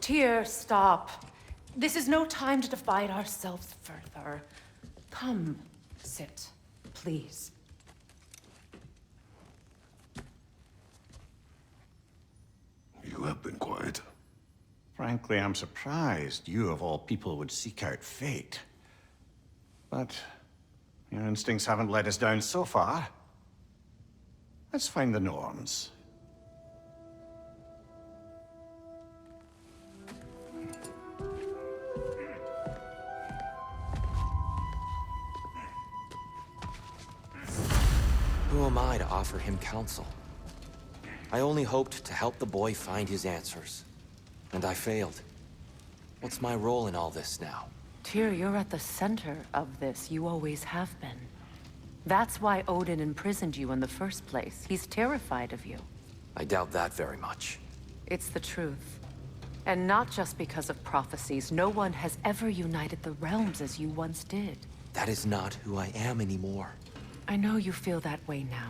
Tyr, stop. This is no time to divide ourselves further. Come, sit, please. You have been quiet. Frankly, I'm surprised you of all people would seek out fate. But your instincts haven't let us down so far. Let's find the norms. Who am I to offer him counsel? I only hoped to help the boy find his answers. And I failed. What's my role in all this now? Tyr, you're at the center of this. You always have been. That's why Odin imprisoned you in the first place. He's terrified of you. I doubt that very much. It's the truth. And not just because of prophecies. No one has ever united the realms as you once did. That is not who I am anymore. I know you feel that way now.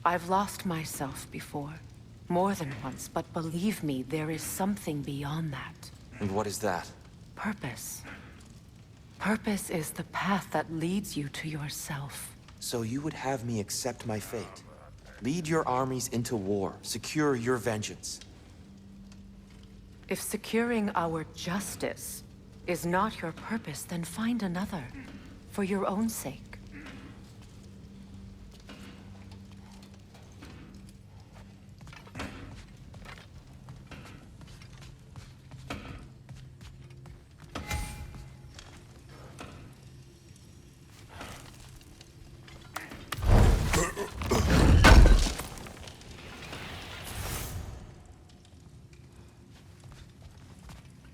I've lost myself before. More than once, but believe me, there is something beyond that. And what is that? Purpose. Purpose is the path that leads you to yourself. So you would have me accept my fate? Lead your armies into war, secure your vengeance. If securing our justice is not your purpose, then find another. For your own sake.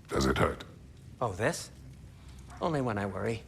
Does it hurt? Oh, this? Only when I worry.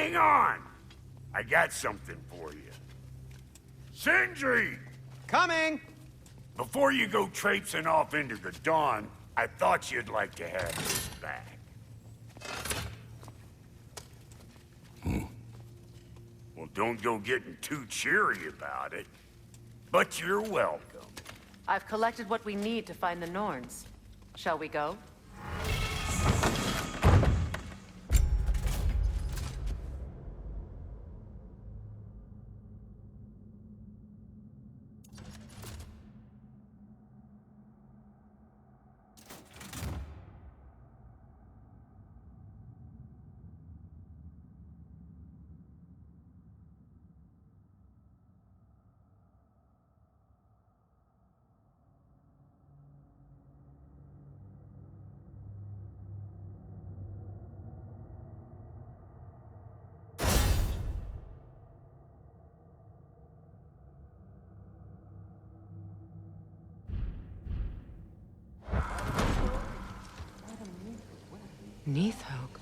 Hang on! I got something for you. Sindri! Coming! Before you go traipsing off into the dawn, I thought you'd like to have this back. Well, don't go getting too cheery about it. But you're welcome. I've collected what we need to find the Norns. Shall we go? Neathhoke.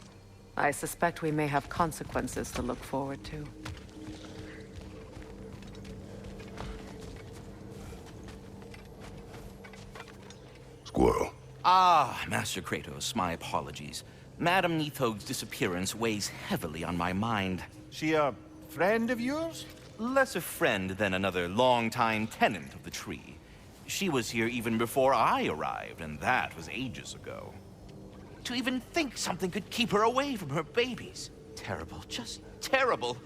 I suspect we may have consequences to look forward to. Squirrel. Ah, Master Kratos, my apologies. Madame Neathoge's disappearance weighs heavily on my mind. She a friend of yours? Less a friend than another longtime tenant of the tree. She was here even before I arrived, and that was ages ago. To even think something could keep her away from her babies. Terrible, just terrible.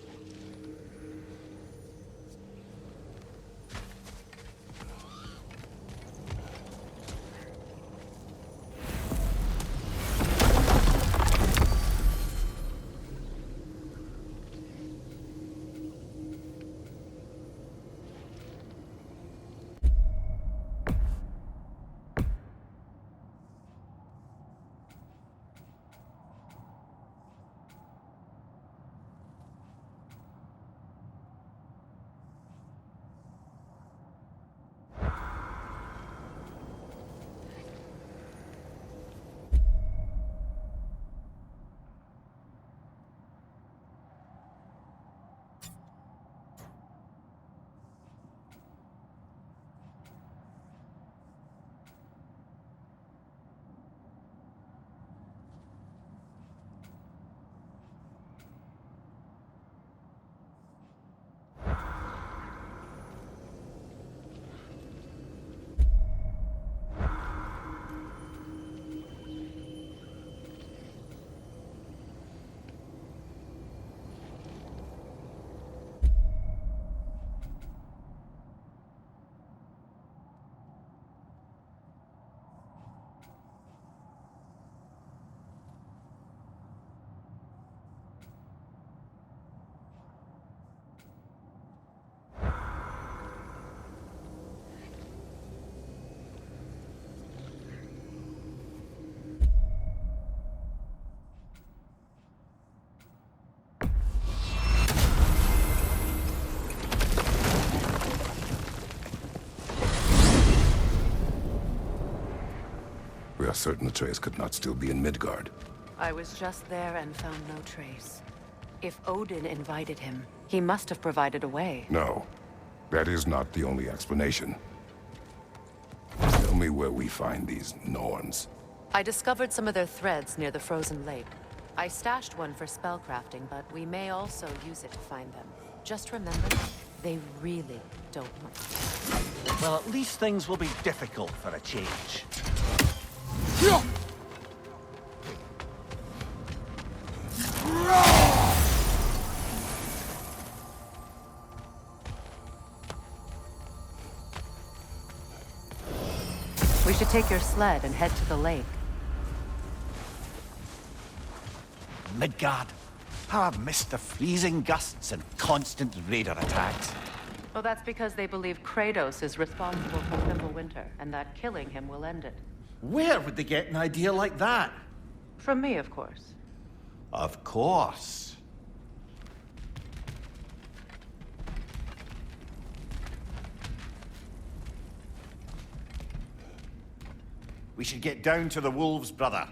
We are certain Atreus could not still be in Midgard. I was just there and found no trace. If Odin invited him, he must have provided a way. No, that is not the only explanation. Tell me where we find these Norns. I discovered some of their threads near the frozen lake. I stashed one for spellcrafting, but we may also use it to find them. Just remember, they really don't want. Well, at least things will be difficult for a change. We should take your sled and head to the lake. Midgard. How I've missed the freezing gusts and constant raider attacks. Well, that's because they believe Kratos is responsible for Fimbulwinter, and that killing him will end it. Where would they get an idea like that? From me, of course. Of course. We should get down to the wolves, brother.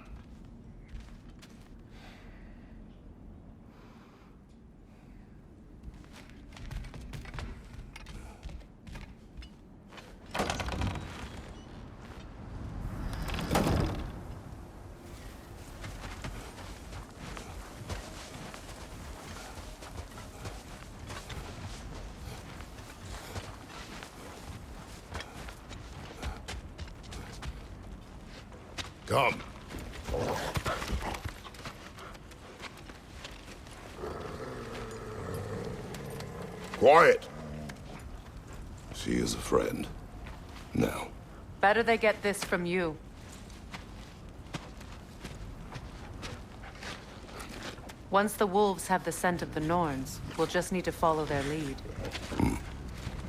Come. Quiet. She is a friend. Now. Better they get this from you. Once the wolves have the scent of the Norns, we'll just need to follow their lead.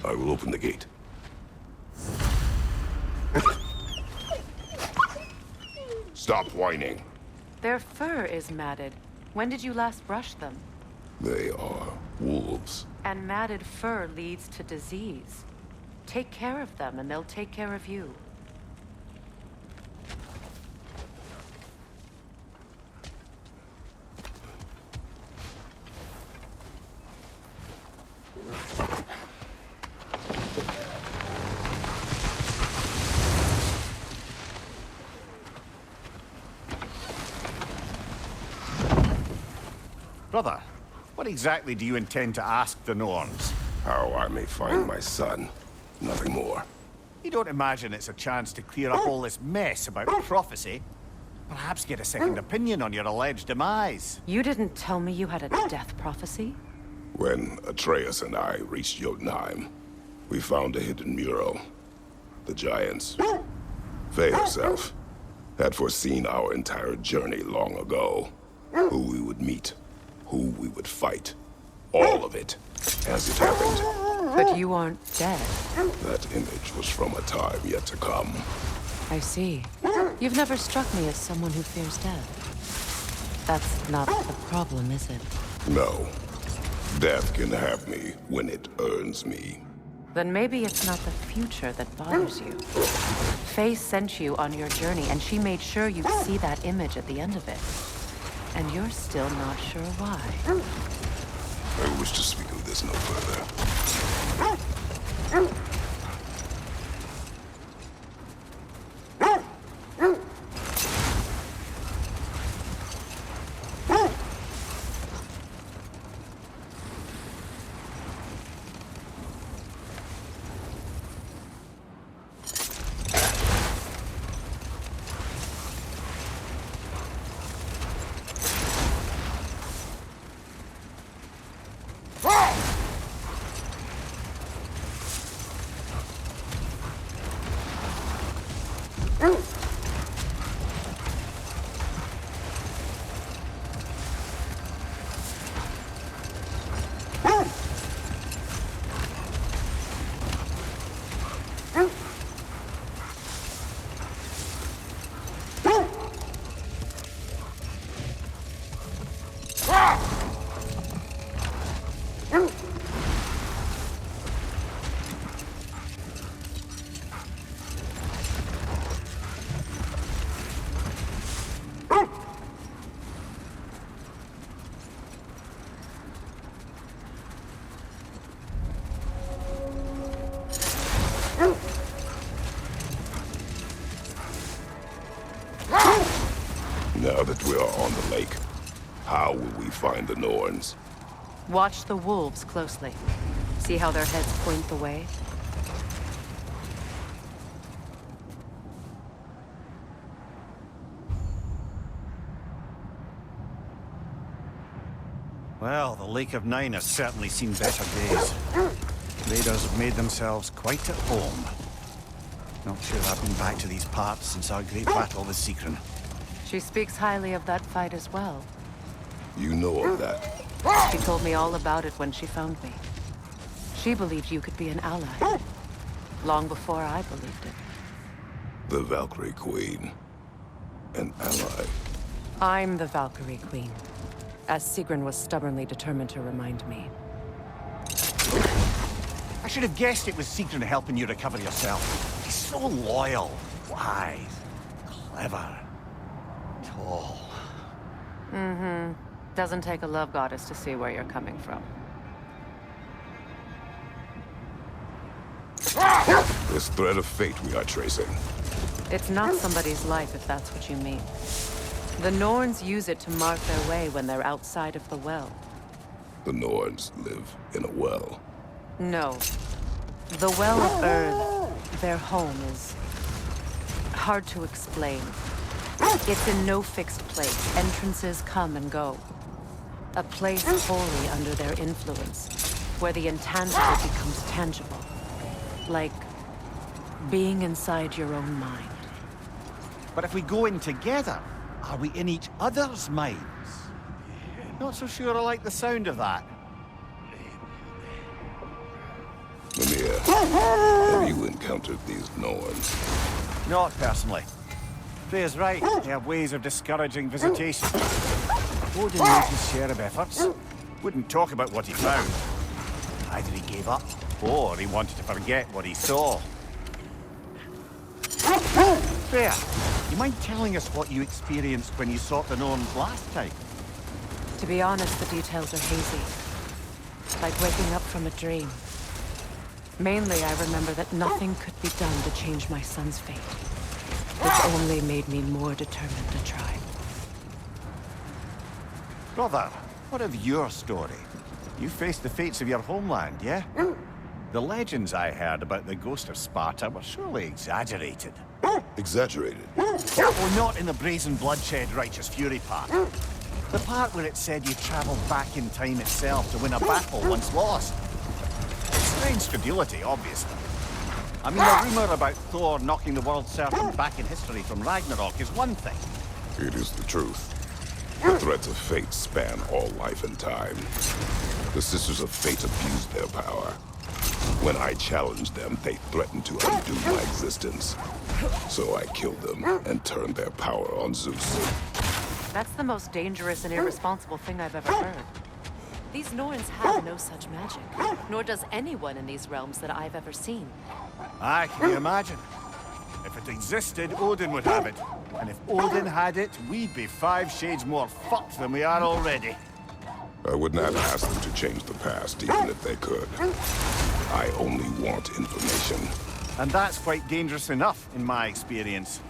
I will open the gate. Stop whining. Their fur is matted. When did you last brush them? They are wolves. And matted fur leads to disease. Take care of them, and they'll take care of you. Brother, what exactly do you intend to ask the Norns? How I may find my son. Nothing more. You don't imagine it's a chance to clear up all this mess about prophecy? Perhaps get a second opinion on your alleged demise. You didn't tell me you had a death prophecy? When Atreus and I reached Jotunheim, we found a hidden mural. The giants, Faye herself, had foreseen our entire journey long ago. Who we would meet, who we would fight. All of it, as it happened. But you aren't dead. That image was from a time yet to come. I see. You've never struck me as someone who fears death. That's not the problem, is it? No. Death can have me when it earns me. Then maybe it's not the future that bothers you. Faye sent you on your journey, and she made sure you'd see that image at the end of it. And you're still not sure why. I wish to speak of this no further. Now that we are on the lake, how will we find the Norns? Watch the wolves closely. See how their heads point the way? Well, the Lake of Nine has certainly seen better days. Raiders have made themselves quite at home. Not sure I've been back to these parts since our great battle with Sigrun. She speaks highly of that fight as well. You know of that. She told me all about it when she found me. She believed you could be an ally. Long before I believed it. The Valkyrie Queen. An ally. I'm the Valkyrie Queen, as Sigrun was stubbornly determined to remind me. I should have guessed it was Sigrun helping you recover yourself. He's so loyal, wise, clever, tall. Mm-hmm. Doesn't take a love goddess to see where you're coming from. This thread of fate we are tracing. It's not somebody's life, if that's what you mean. The Norns use it to mark their way when they're outside of the well. The Norns live in a well. No. The Well of Earth, their home, is hard to explain. It's in no fixed place. Entrances come and go. A place wholly under their influence, where the intangible becomes tangible. Like being inside your own mind. But if we go in together, are we in each other's minds? Not so sure I like the sound of that. Mimir, have you encountered these Norns? Not personally. Freya's right. They have ways of discouraging visitation. Odin made his share of efforts. Wouldn't talk about what he found. Either he gave up, or he wanted to forget what he saw. Freya, you mind telling us what you experienced when you sought the Norns last time? To be honest, the details are hazy. Like waking up from a dream. Mainly, I remember that nothing could be done to change my son's fate. This only made me more determined to try. Brother, what of your story? You faced the fates of your homeland, yeah? The legends I heard about the ghost of Sparta were surely exaggerated. Exaggerated? Well, not in the brazen bloodshed righteous fury part. The part where it said you travelled back in time itself to win a battle once lost. Strange credulity, obviously. I mean, the rumour about Thor knocking the world serpent back in history from Ragnarok is one thing. It is the truth. The threads of fate span all life and time. The Sisters of Fate abused their power. When I challenged them, they threatened to undo my existence. So I killed them and turned their power on Zeus. That's the most dangerous and irresponsible thing I've ever heard. These Norns have no such magic, nor does anyone in these realms that I've ever seen. Aye, can you imagine? If it existed, Odin would have it. And if Odin had it, we'd be 5 shades more fucked than we are already. I would not ask them to change the past, even if they could. I only want information. And that's quite dangerous enough, in my experience.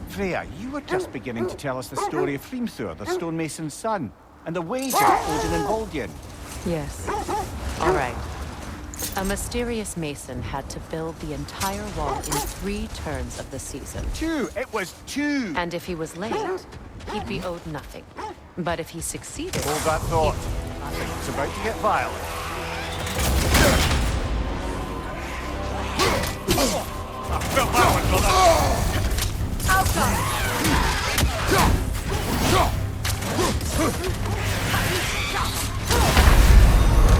Freya, you were just beginning to tell us the story of Hrimthur, the stonemason's son, and the wager Odin and Volgin. Yes. All right. A mysterious mason had to build the entire wall in 3 turns of the season. 2! It was 2! And if he was late, he'd be owed nothing. But if he succeeded... Hold that thought. It's about to get violent. I felt that one, brother!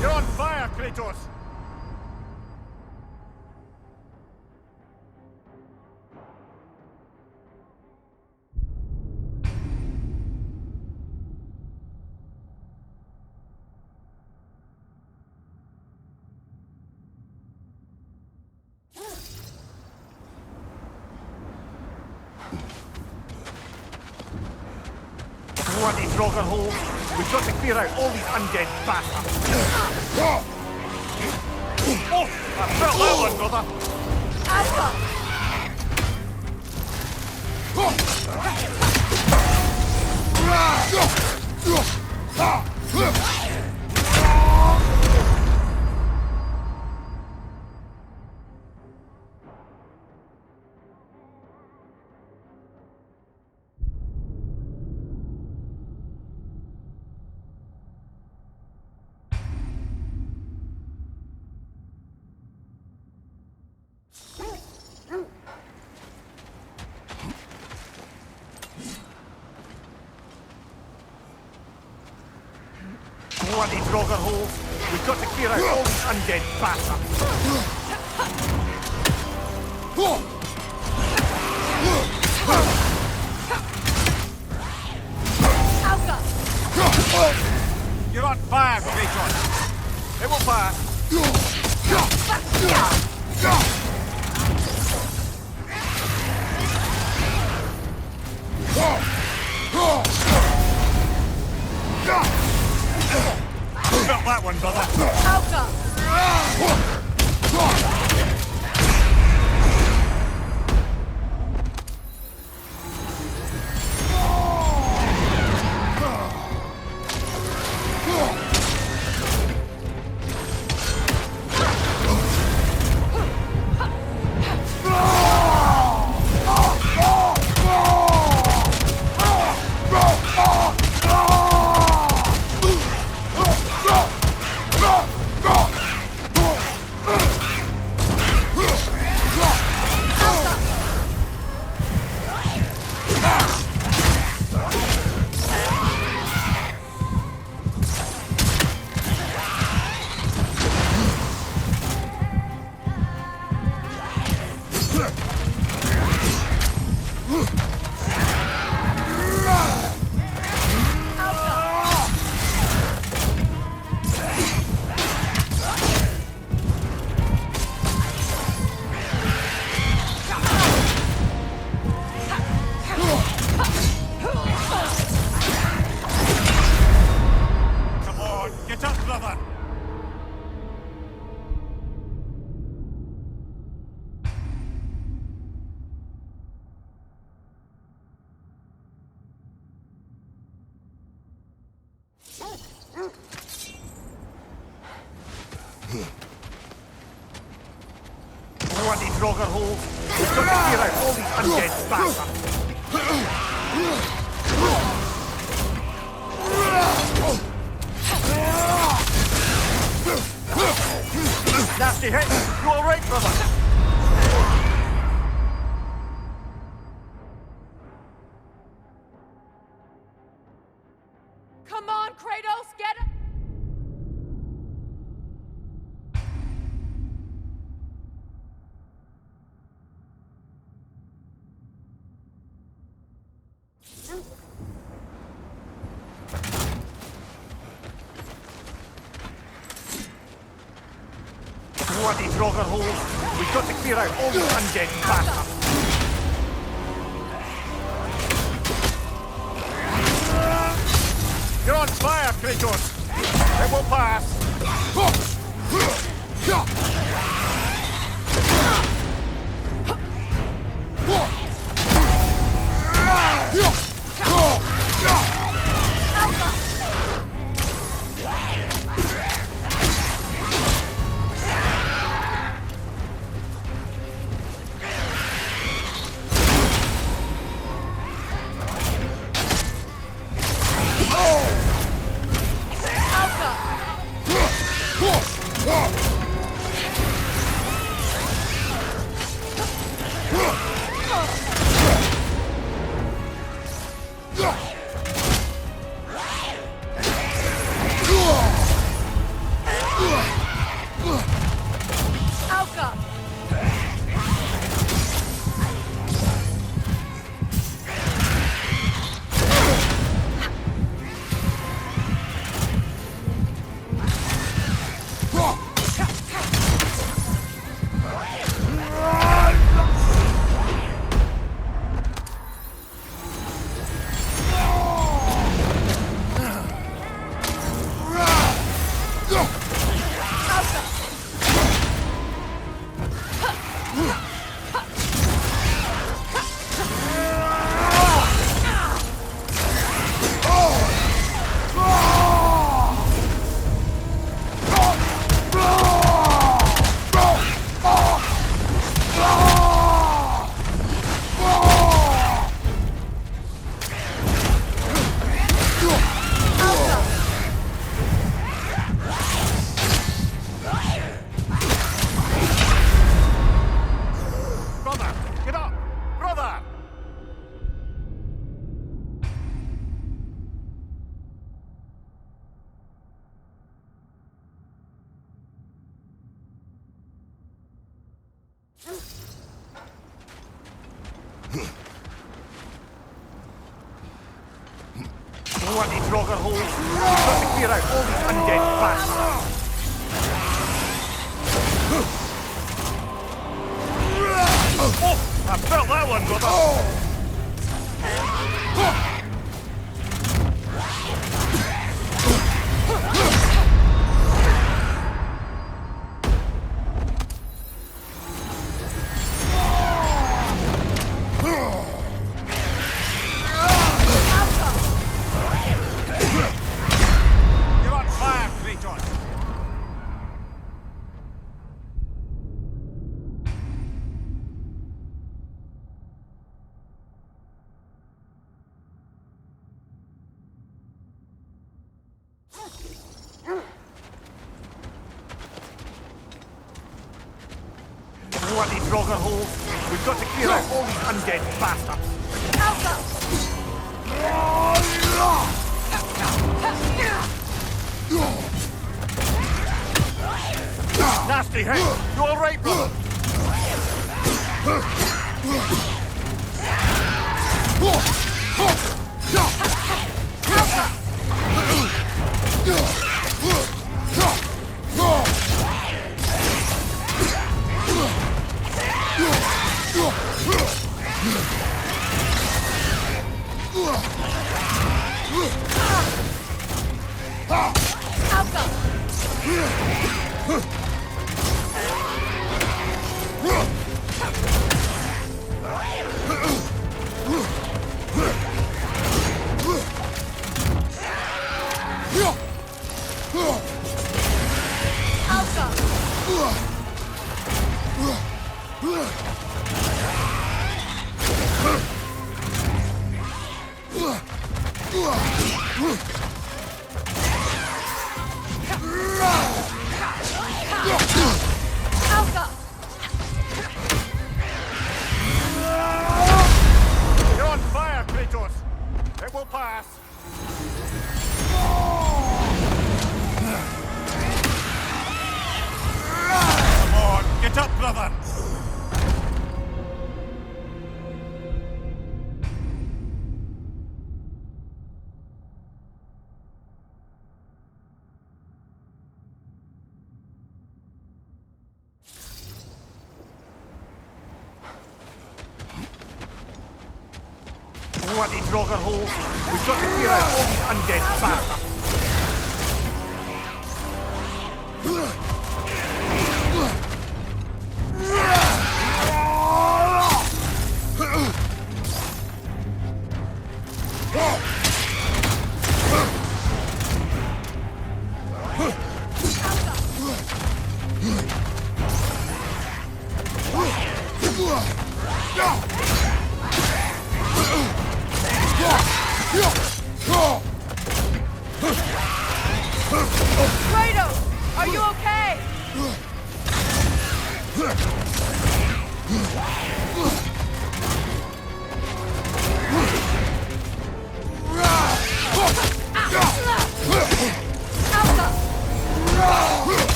You're on fire, Kratos! Bloody Draugr hole! We've got to clear out all these undead bastards! Oh! I felt that one, brother! Bloody Draugr hole! We've got to clear out all these undead bastards! You're on fire, Kratos! It will pass! Felt that one, brother! Bloody Draugr holes! We've got to clear out all these undead bastards! Nasty hit! You alright, brother? Come on, Kratos, get it! Bloody Draugr holes! We've got to clear out all these undead bastards! You're on fire, Kratos! It will pass! Bloody Draugr holes! We've got to clear out all these undead bastards! Oh! I felt that one, brother! You're on fire, Kratos! Bloody Draugr holes! We've got to clear out all these undead bastards! Nasty hit! You alright, brother? You're on fire, Kratos! It will pass. Come on, get up, brother! Bloody Draugr holes! We've got to clear out all these undead bastards! Kratos! Are you okay?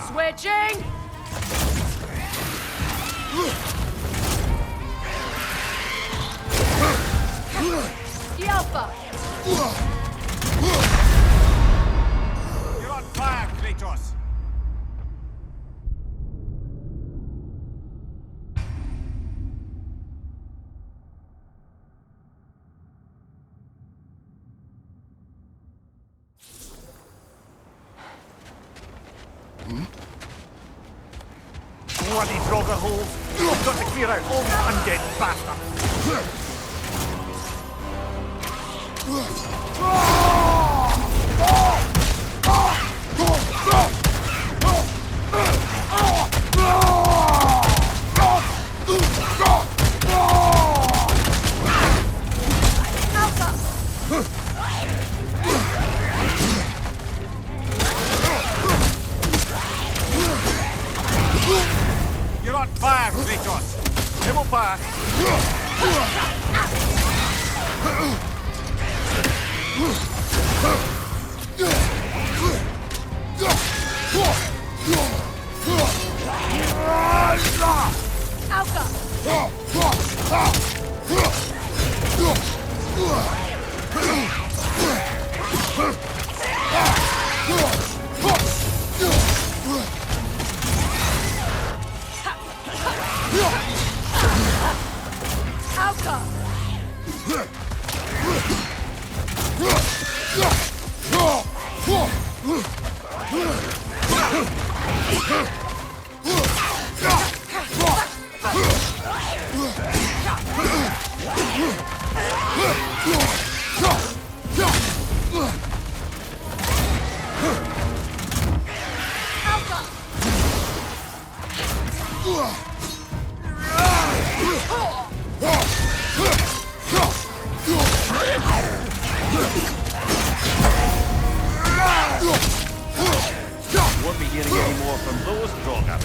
Switching! Alpha! You're on fire, Kratos! Bloody Draugr holes! We've got to clear out all these undead bastards! You're on fire, Kratos! It will pass! Won't be hearing any more from those Draugr.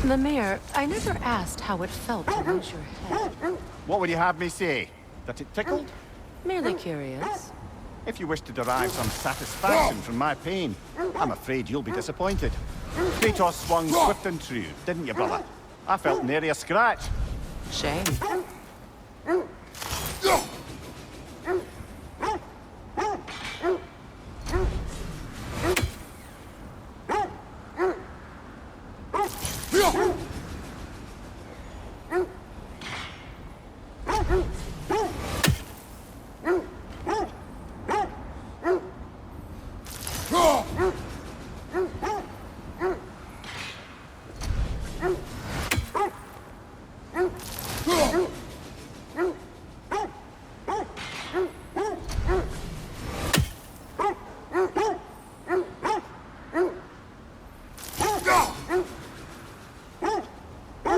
The mayor, I never asked how it felt to lose your head. What would you have me say? That it tickled? Merely curious. If you wish to derive some satisfaction from my pain, I'm afraid you'll be disappointed. Kratos swung swift and true, didn't you, brother? I felt nary a scratch. Shame.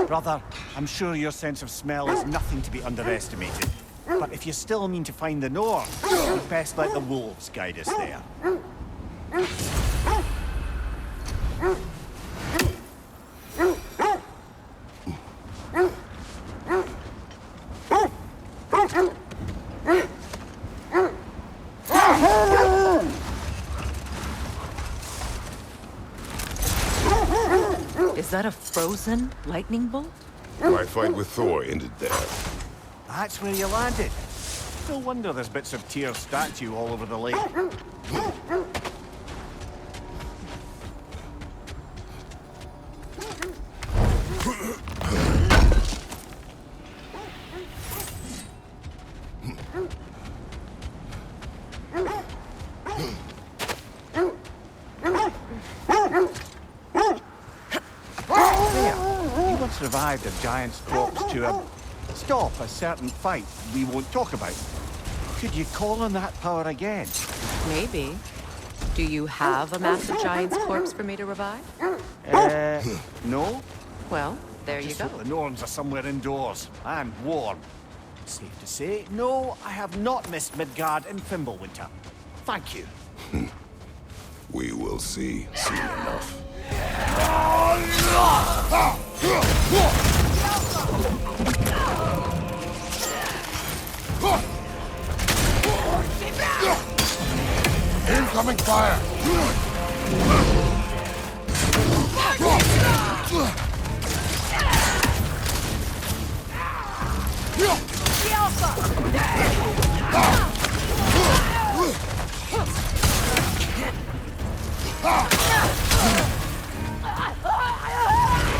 Brother, I'm sure your sense of smell is nothing to be underestimated. But if you still mean to find the north, you'd best let the wolves guide us there. Is that a frozen lightning bolt? My fight with Thor ended there. That's where you landed. No wonder there's bits of Tyr's statue all over the lake. You once revived a giant's corpse to stop a certain fight we won't talk about. Could you call on that power again? Maybe. Do you have a massive giant's corpse for me to revive? No? Well, there you Just go. hope the Norns are somewhere indoors and warm. Safe to say, no, I have not missed Midgard in Fimbulwinter. Thank you. We will see soon enough. Incoming fire!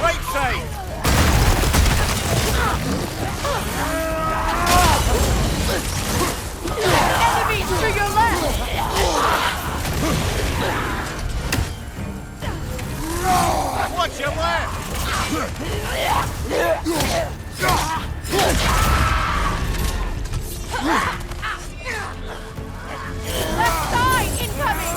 Right side! Enemies to your left! Watch your left! Left side incoming!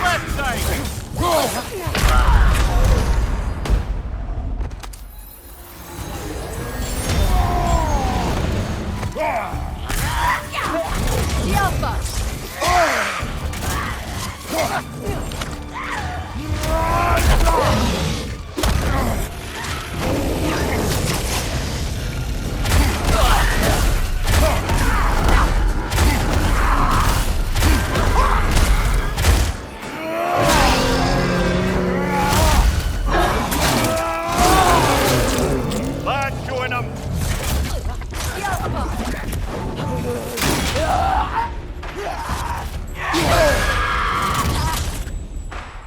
Left side! Lad showing them!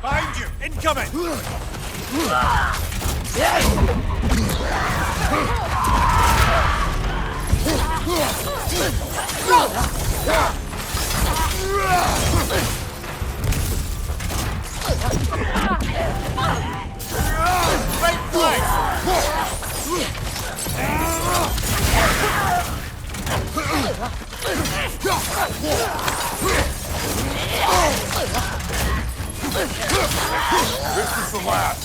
Behind you! Incoming! Right flank! This is the last.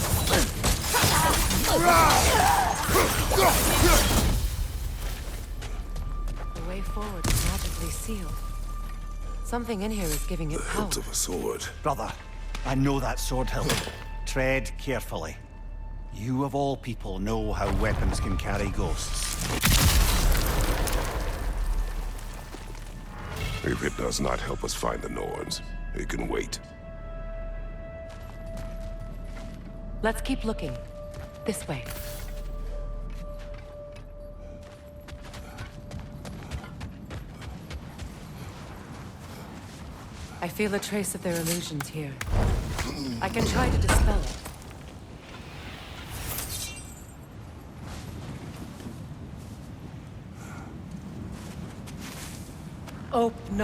The way forward is magically sealed. Something in here is giving it The power. hilt of a sword. Brother, I know that sword hilt. Tread carefully. You of all people know how weapons can carry ghosts. If it does not help us find the Norns, it can wait. Let's keep looking. This way. I feel a trace of their illusions here. I can try to dispel it. Open.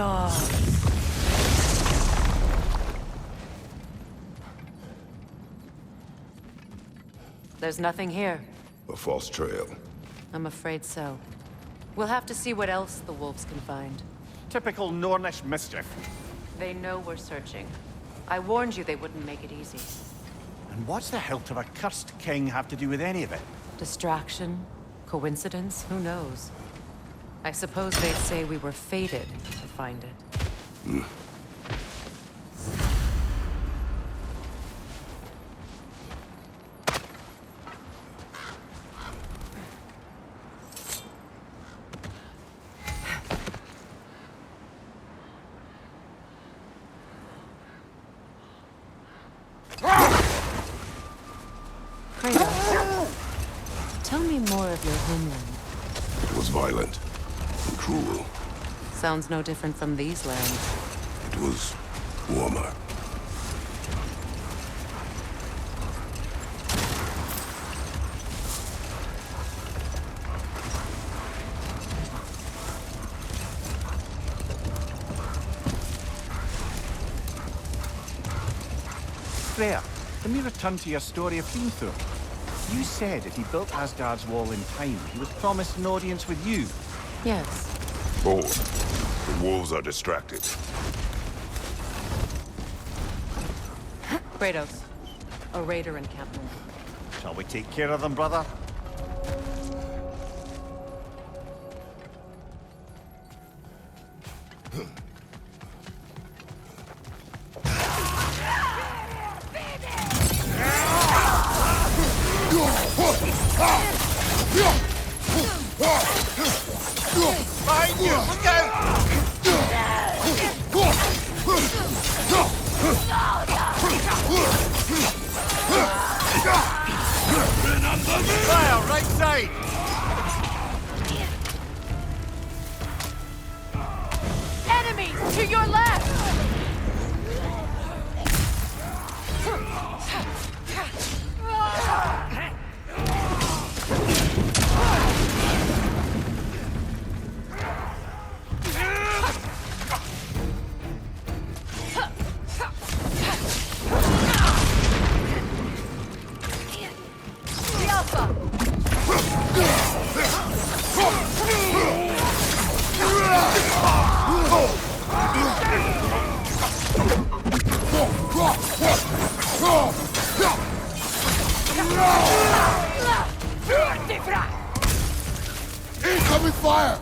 There's nothing here. A false trail. I'm afraid so. We'll have to see what else the wolves can find. Typical Nornish mischief. They know we're searching. I warned you they wouldn't make it easy. And what's the hilt of a cursed king have to do with any of it? Distraction? Coincidence? Who knows? I suppose they'd say we were fated to find it. Kratos, tell me more of your homeland. It was violent and cruel. Sounds no different from these lands. It was warmer. Freya, let me return to your story of Hrimthur. You said if he built Asgard's wall in time, he was promised an audience with you. Yes. Bold. The wolves are distracted. Kratos, a raider encampment. Shall we take care of them, brother? Behind you! Look out! Fire, right side! Enemies to your left! Incoming fire!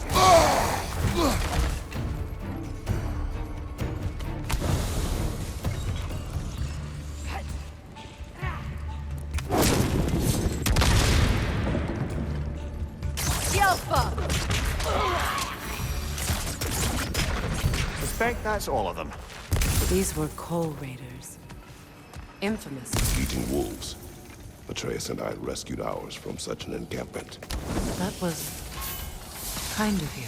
Suspect that's all of them. These were coal raiders. Infamous. Eating wolves. Atreus and I rescued ours from such an encampment. That was kind of you.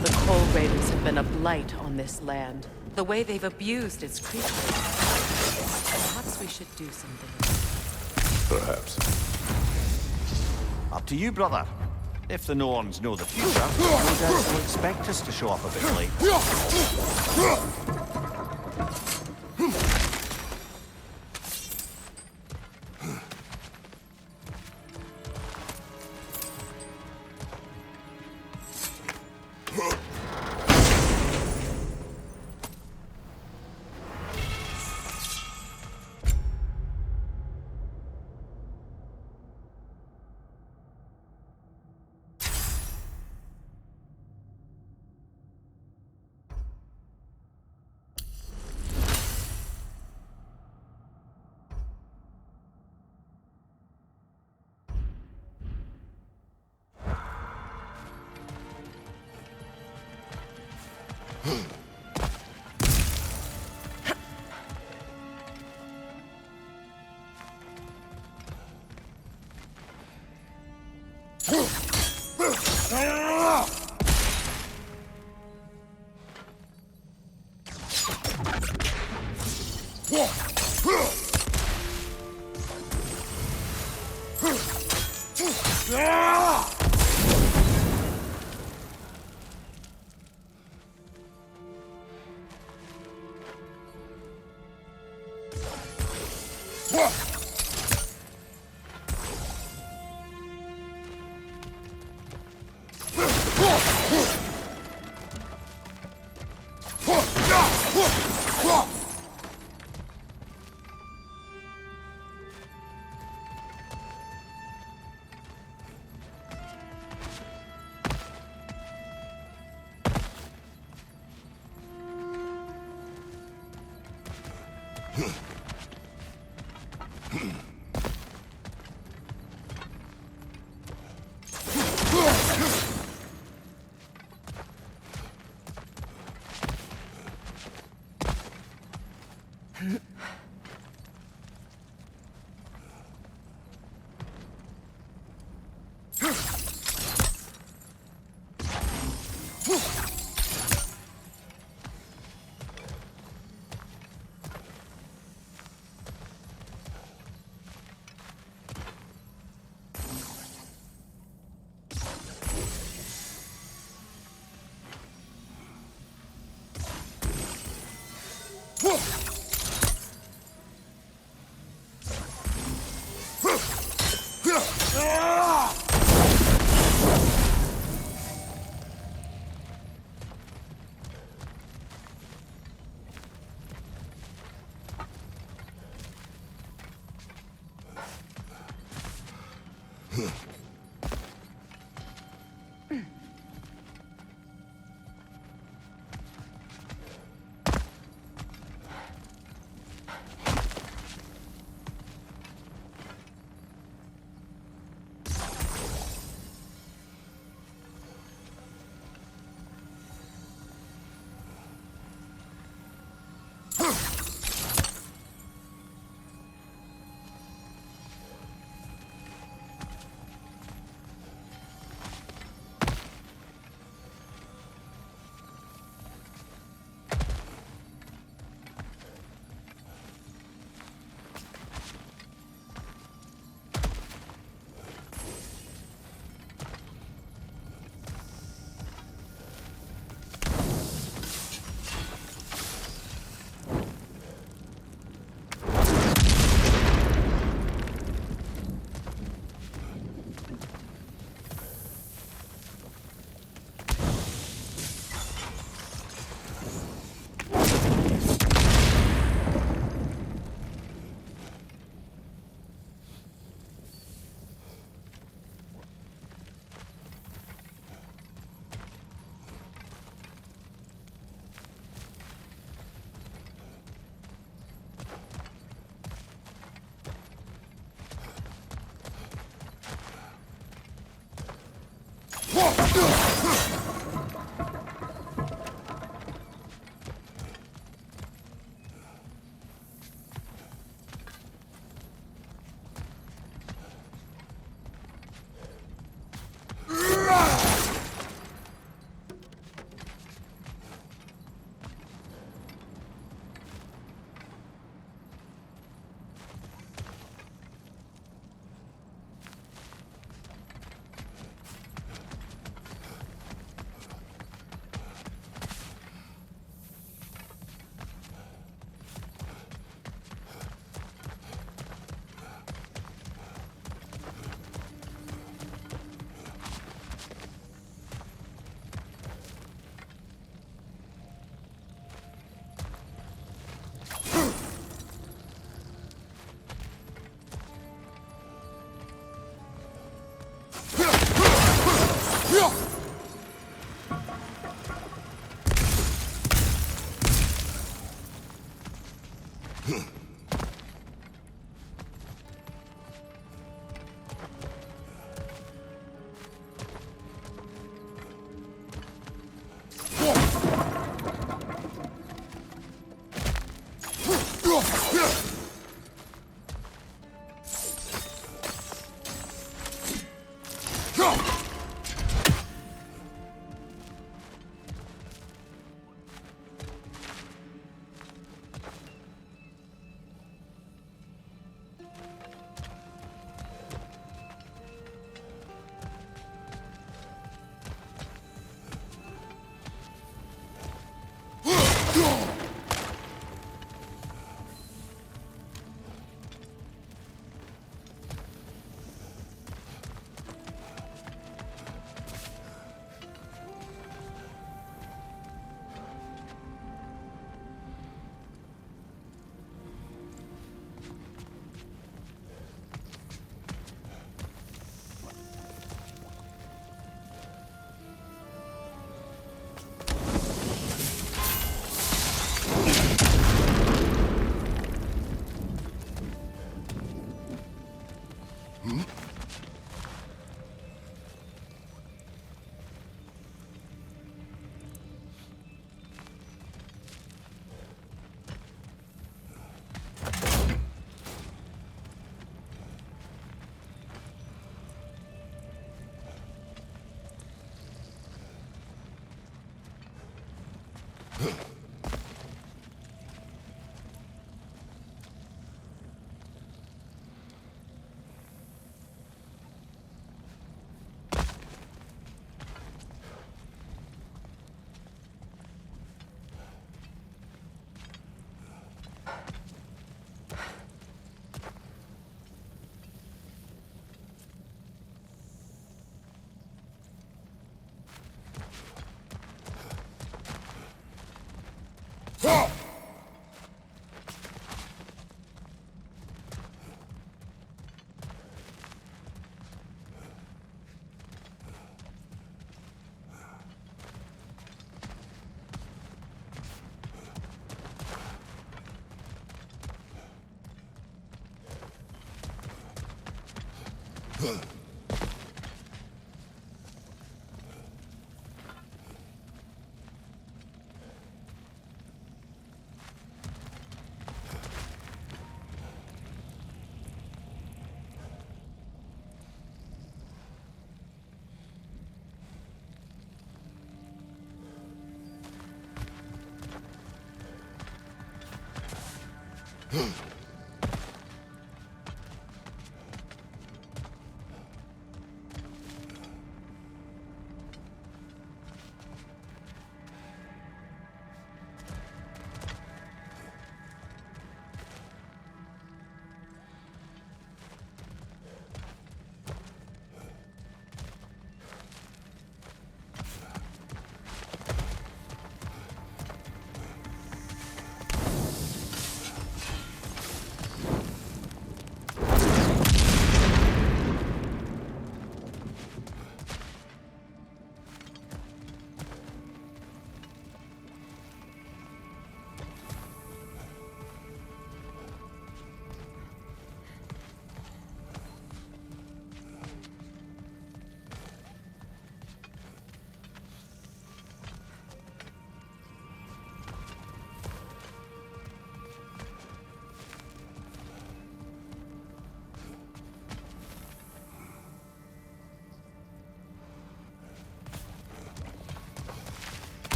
The coal raiders have been a blight on this land. The way they've abused its creatures. Perhaps we should do something. Perhaps. Up to you, brother. If the Norns know the future, no doubt they'll expect us to show up a bit late.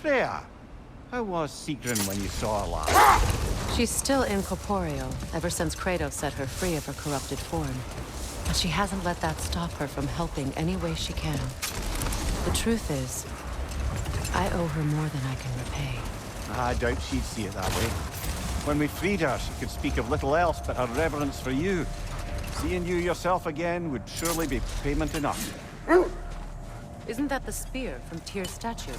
Freya, how was Sigrun when you saw her last? She's still incorporeal, ever since Kratos set her free of her corrupted form. But she hasn't let that stop her from helping any way she can. The truth is, I owe her more than I can repay. I doubt she'd see it that way. When we freed her, she could speak of little else but her reverence for you. Seeing you yourself again would surely be payment enough. Isn't that the spear from Tyr's statue?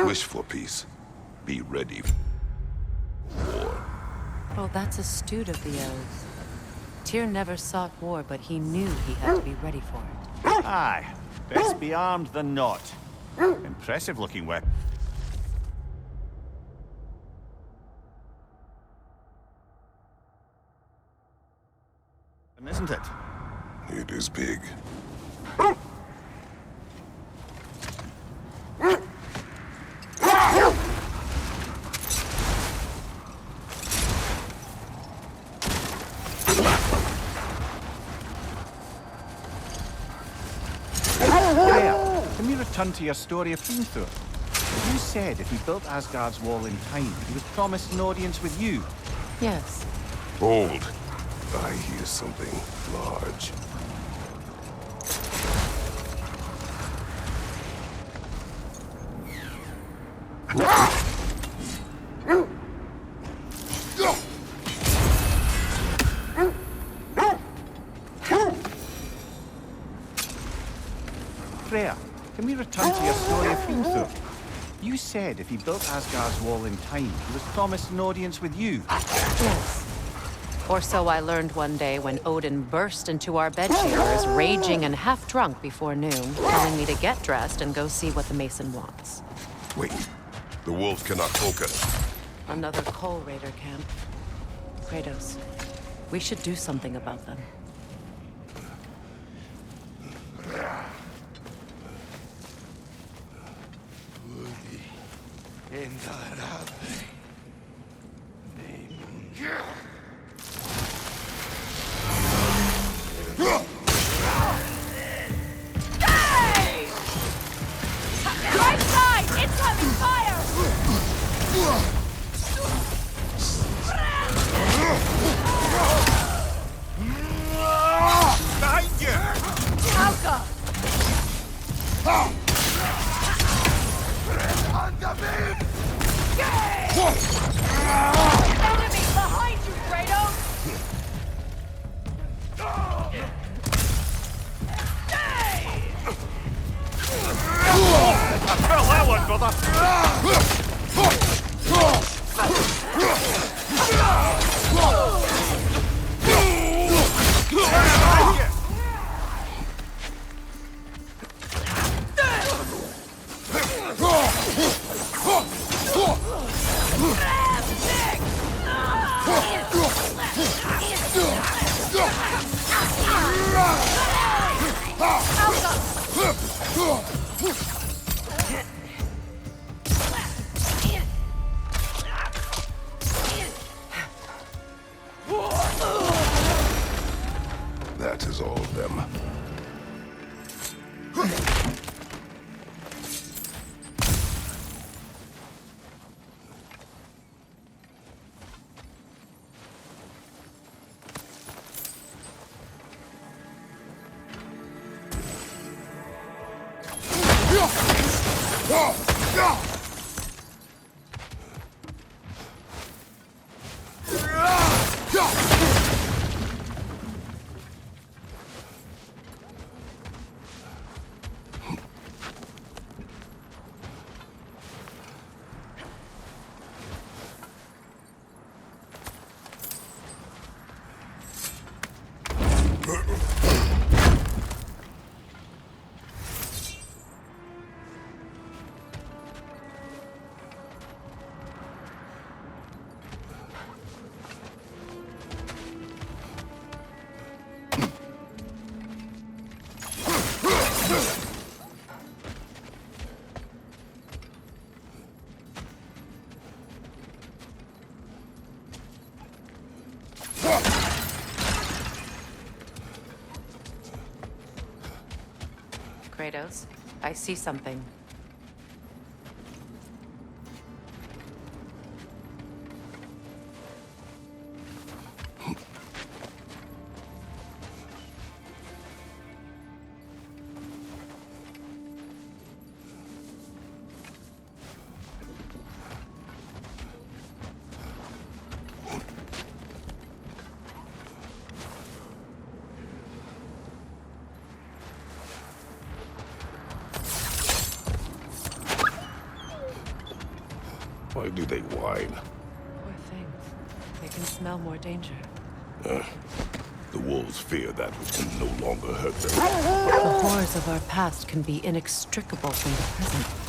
Wish for peace. Be ready. War. Oh, that's astute of the elves. Tyr never sought war, but he knew he had to be ready for it. Aye, best be armed than not. Impressive looking weapon. Isn't it? It is big. Can we return to your story of Hrimthur? You said if he built Asgard's wall in time, he was promised an audience with you. Yes. Hold. I hear something large. Freya, can we return to your story of Hrimthur? You said if he built Asgard's wall in time, he was promised an audience with you. Yes. Or so I learned one day when Odin burst into our bedchambers, raging and half drunk before noon, telling me to get dressed and go see what the Mason wants. Wait. The wolves cannot focus. Another coal raider camp. Kratos, we should do something about them. Right side! Incoming fire! Behind you! Alka! Enemy behind you, Kratos! Well, that one, brother! That is all of them. Kratos. I see something. Why do they whine? Poor things. They can smell more danger. The wolves fear that which can no longer hurt them. The horrors of our past can be inextricable from the present.